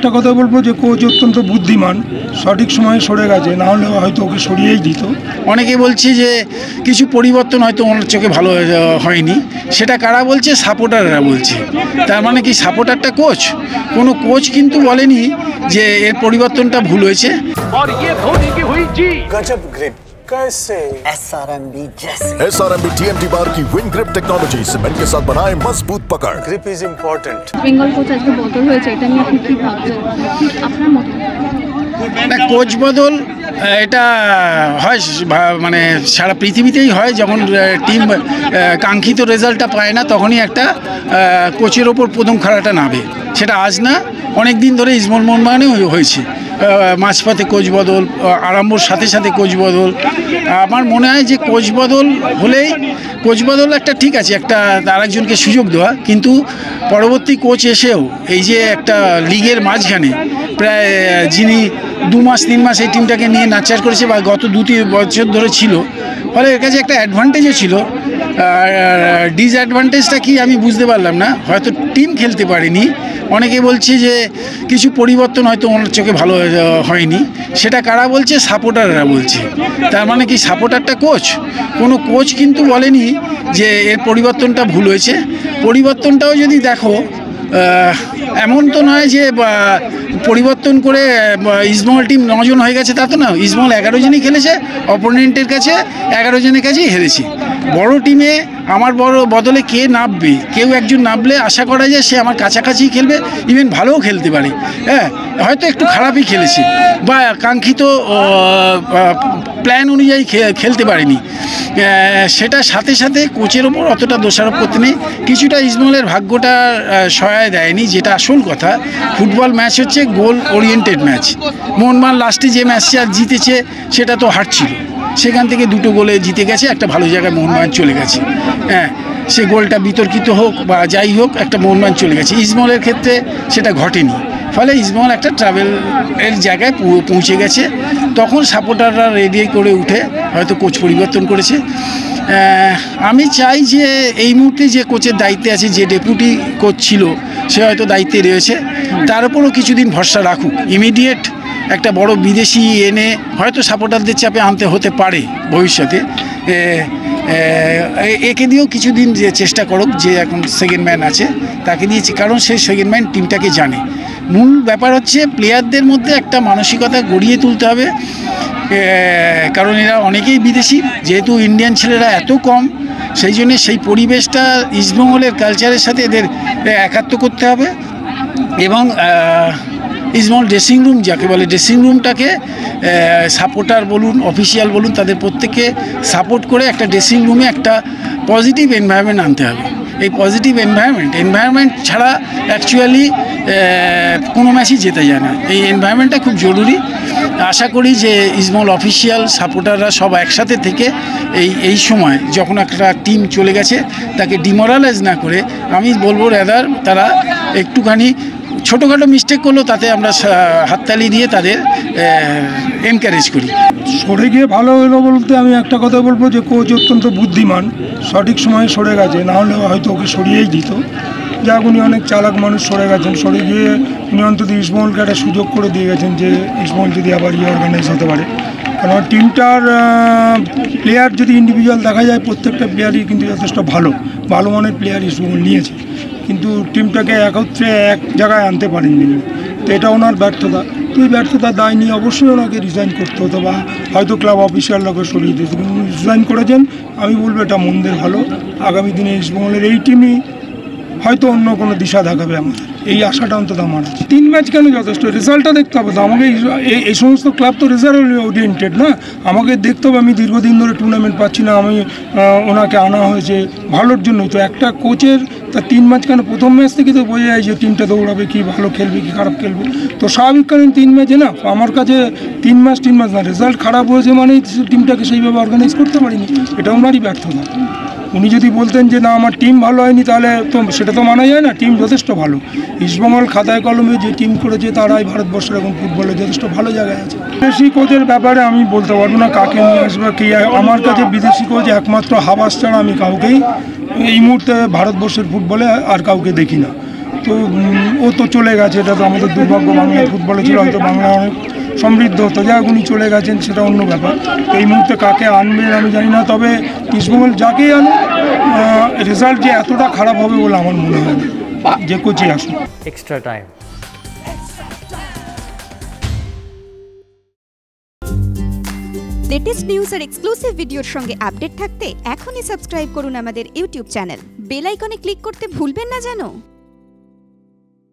একটা কথা বলবো যে কোচ অত্যন্ত বুদ্ধিমান, সঠিক সময়ে সরে গেছে, না হলে হয়তো ওকে সরিয়েই দিত। অনেকে বলছে যে কিছু পরিবর্তন হয়তো ওনার চোখে ভালো হয়নি, সেটা কারা বলছে? সাপোর্টাররা বলছে। তার মানে কি সাপোর্টারটা কোচ? কোনো কোচ কিন্তু বলেনি যে এর পরিবর্তনটা ভুল হয়েছে। SRMB TMT बार की विन ग्रिप टेक्नोलॉजी सीमेंट के साथ बनाए मजबूत पकड़। Grip is important. Bengal coach আজকে বদল হয়েছে, এটা নিয়ে আপনি কি ভাবছেন? আপনার মত না, কোচ বদল এটা হয় মানে সারা পৃথিবীতেই হয়। যখন টিম কাঙ্ক্ষিত রেজাল্টটা পায় না, তখনই একটা কোচের ওপর প্রথম খাড়াটা নামে। সেটা আজ না, অনেক দিন ধরে ইসমল মোহনবাগানেও হয়েছে। মাঝপথে কোচ বদল, আরম্ভর সাথে সাথে কোচ বদল। আমার মনে হয় যে কোচ বদল হলেই, কোচ বদল একটা ঠিক আছে, একটা আরেকজনকে সুযোগ দেওয়া, কিন্তু পরবর্তী কোচ এসেও এই যে একটা লিগের মাঝখানে প্রায় যিনি 2 মাস 3 মাস এই টিমটাকে নিয়ে নাচার করেছে বা গত 2-3 বছর ধরে ছিল, ফলে এর কাছে একটা অ্যাডভান্টেজও ছিল। ডিসঅ্যাডভান্টেজটা কি আমি বুঝতে পারলাম না, হয়তো টিম খেলতে পারেনি। অনেকে বলছে যে কিছু পরিবর্তন হয়তো ওনার চোখে ভালো হয়নি, সেটা কারা বলছে? সাপোর্টাররা বলছে। তার মানে কি সাপোর্টারটা কোচ? কোনো কোচ কিন্তু বলেনি যে এর পরিবর্তনটা ভুল হয়েছে। পরিবর্তনটাও যদি দেখো, এমন তো নয় যে পরিবর্তন করে ইসমল টিম 9 জন হয়ে গেছে, তা তো না। ইসমল 11 জনই খেলেছে, অপোনেন্টের কাছে 11 জনের কাছেই হেরেছে। বড় টিমে আমার বদলে কে নামবে? কেউ একজন নামলে আশা করা যায় সে আমার কাছাকাছি খেলবে, ইভেন ভালোও খেলতে পারে। হ্যাঁ, হয়তো একটু খারাপই খেলেছে বা কাঙ্ক্ষিত প্ল্যান অনুযায়ী খেলতে পারেনি। সেটার সাথে সাথে কোচের ওপর অতটা দোষারোপ করতে নেই। কিছুটা ইসমলের ভাগ্যটা সহায় দেয়নি, যেটা আসল কথা। ফুটবল ম্যাচ হচ্ছে গোল ওরিয়েন্টেড ম্যাচ। মোহনবাগান লাস্টে যে ম্যাচটা জিতেছে সেটা তো হারছিল, সেখান থেকে 2টো গোলে জিতে গেছে, একটা ভালো জায়গায় মোহনবাগান চলে গেছে। হ্যাঁ, সে গোলটা বিতর্কিত হোক বা যাই হোক, একটা মোহনবাগান চলে গেছে। ইসমলের ক্ষেত্রে সেটা ঘটেনি, ফলে ইসমল একটা ট্রাভেলের জায়গায় পৌঁছে গেছে। তখন সাপোর্টাররা রেডি করে উঠে হয়তো কোচ পরিবর্তন করেছে। আমি চাই যে এই মুহূর্তে যে কোচের দায়িত্বে আছে, যে ডেপুটি কোচ ছিল, সে হয়তো দায়িত্বে রয়েছে, তার উপরও কিছুদিন ভরসা রাখুক। ইমিডিয়েট একটা বড় বিদেশি এনে হয়তো সাপোর্টারদের চাপে আনতে হতে পারে ভবিষ্যতে। একে দিয়েও কিছুদিন যে চেষ্টা করুক, যে এখন সেকেন্ড ম্যান আছে তাকে দিয়েছি, কারণ সে সেকেন্ড ম্যান টিমটাকে জানে। মূল ব্যাপার হচ্ছে প্লেয়ারদের মধ্যে একটা মানসিকতা গড়িয়ে তুলতে হবে, কারণ এরা অনেকেই বিদেশি, যেহেতু ইন্ডিয়ান ছেলেরা এত কম, সেই জন্যে সেই পরিবেশটা ইস্টবেঙ্গলের কালচারের সাথে এদের একাত্ম করতে হবে। এবং ইসমল ড্রেসিং রুম যাকে বলে, ড্রেসিং রুমটাকে সাপোর্টার বলুন, অফিসিয়াল বলুন, তাদের প্রত্যেককে সাপোর্ট করে একটা ড্রেসিং রুমে একটা পজিটিভ এনভায়রনমেন্ট আনতে হবে। এই পজিটিভ এনভায়রনমেন্ট ছাড়া অ্যাকচুয়ালি কোনো ম্যাচই জেতা যায় না। এই এনভায়রনমেন্টটা খুব জরুরি। আশা করি যে ইসমল অফিসিয়াল সাপোর্টাররা সব একসাথে থেকে এই সময় যখন একটা টিম চলে গেছে তাকে ডিমোরালাইজ না করে, আমি বলবো রেদার তারা একটুখানি ছোটোখাটো মিস্টেক করলেও তাতে আমরা হাততালি দিয়ে তাদের এনকারেজ করি। সরে গিয়ে ভালো হলো বলতে আমি একটা কথা বলবো যে কোচ অত্যন্ত বুদ্ধিমান, সঠিক সময়ে সরে গেছে, না হলে হয়তো ওকে সরিয়েই দিত। যাক, উনি অনেক চালাক মানুষ, সরে গেছেন। সরে গিয়ে উনি অন্তত ইসমলকে একটা সুযোগ করে দিয়ে গেছেন যে ইসমল যদি আবার অর্গানাইজ হতে পারে। কারণ টিমটার প্লেয়ার যদি ইন্ডিভিজুয়াল দেখা যায়, প্রত্যেকটা প্লেয়ারই কিন্তু যথেষ্ট ভালো মানের প্লেয়ার ইসমল নিয়েছে, কিন্তু টিমটাকে একত্রে এক জায়গায় আনতে পারেননি। তো এটা ওনার ব্যর্থতা। তো এই ব্যর্থতার দায় নিয়ে অবশ্যই ওনাকে রিজাইন করতে হতো বা হয়তো ক্লাব অফিসিয়ালরাকে সরিয়ে দিতে। কিন্তু রিজাইন করেছেন, আমি বলবো এটা মন্দের ভালো। আগামী দিনে ইস্টবেঙ্গলের এই টিমই হয়তো অন্য কোনো দিশা দেখাবে আমাদের, এই আশাটা অন্তত আমার আছে। 3 ম্যাচ কেন যথেষ্ট, রেজাল্টটা দেখতে হবে তো আমাকে। এই সমস্ত ক্লাব তো রেজাল্ট ওরিয়েন্টেড না, আমাকে দেখতে হবে। আমি দীর্ঘদিন ধরে টুর্নামেন্ট পাচ্ছি না, আমি ওনাকে আনা হয়েছে ভালোর জন্যই। তো একটা কোচের তার 3 ম্যাচ কেন, প্রথম ম্যাচ থেকে তো বোঝা যায় যে টিমটা দৌড়াবে, কি ভালো খেলবে কি খারাপ খেলবে। তো স্বাভাবিক কারণ 3 ম্যাচে না, আমার কাছে 3 ম্যাচ না, রেজাল্ট খারাপ হয়েছে মানে টিমটাকে সেইভাবে অর্গানাইজ করতে পারিনি, এটা ওনারই ব্যর্থতা। উনি যদি বলতেন যে না আমার টিম ভালো হয়নি, তাহলে তো সেটা তো মানা যায় না। টিম যথেষ্ট ভালো। ইস্টবেঙ্গল খাতায় কলমে যে টিম করেছে তারাই ভারতবর্ষের এখন ফুটবলে যথেষ্ট ভালো জায়গায় আছে। বিদেশি কোচের ব্যাপারে আমি বলতে পারবো না কাকে নিয়ে আসবে কি। আমার কাছে বিদেশি কোচ একমাত্র হাবাস ছাড়া আমি কাউকেই এই মুহূর্তে ভারতবর্ষের ফুটবলে আর কাউকে দেখি না। তো ও তো চলে গেছে, এটা তো আমাদের দুর্ভাগ্য। বাংলায় ফুটবলে ছিল, হয়তো বাংলা অনেক সমৃদ্ধ হতো, যাই হোক উনি চলে গেছেন, সেটা অন্য ব্যাপার। তো এই মুহূর্তে কাকে আনবেন আমি জানি না, তবে ইস্টবেঙ্গল যাকেই আনুক রেজাল্ট যে এতটা খারাপ হবে বলে আমার মনে হয় না, যে কোচই আসুন। Extra time. লেটেস্ট নিউজ আর এক্সক্লুসিভ ভিডিওর সঙ্গে আপডেট থাকতে এখনই সাবস্ক্রাইব করুন আমাদের ইউটিউব চ্যানেল। বেল আইকনে ক্লিক করতে ভুলবেন না যেন।